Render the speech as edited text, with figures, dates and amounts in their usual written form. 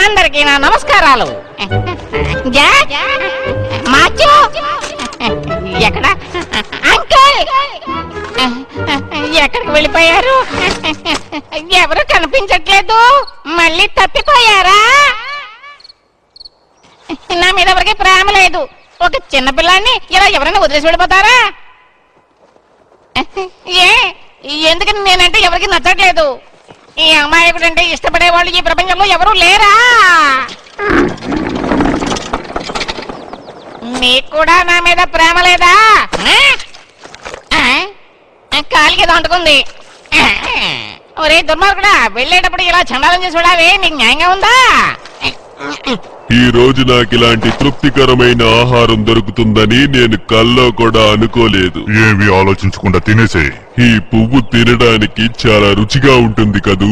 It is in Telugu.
అందరికీ నా నమస్కారాలు. మాచో ఎక్కడ? అంకుల్ ఎక్కడికి వెళ్ళిపోయారు? ఎవరు కనిపించట్లేదు. మళ్ళీ తప్పిపోయారా? నా మీద ఎవరికి ప్రేమ లేదు. ఒక చిన్నపిల్లాన్ని ఇలా ఎవరైనా వదిలేసి వెళ్ళిపోతారా? ఎందుకని నేనంటే ఎవరికి నచ్చట్లేదు. ఈ అమాయకుడంటే ఇష్టపడే వాళ్ళు ఈ ప్రపంచంలో ఎవరూ లేరా? మీకు కూడా నా మీద ప్రేమ లేదా? కాలికి ఏదో అంటుకుంది. ఒరే దుర్మార్గుడా, వెళ్ళేటప్పుడు ఇలా చండాలం చేసి చూడాలి. నీకు న్యాయంగా ఉందా? ఈ రోజు నాకు ఇలాంటి తృప్తికరమైన ఆహారం దొరుకుతుందని నేను కల్లో కూడా అనుకోలేదు. ఏమి ఆలోచించకుండా తినేసే. ఈ పువ్వు తినడానికి చాలా రుచిగా ఉంటుంది కదూ.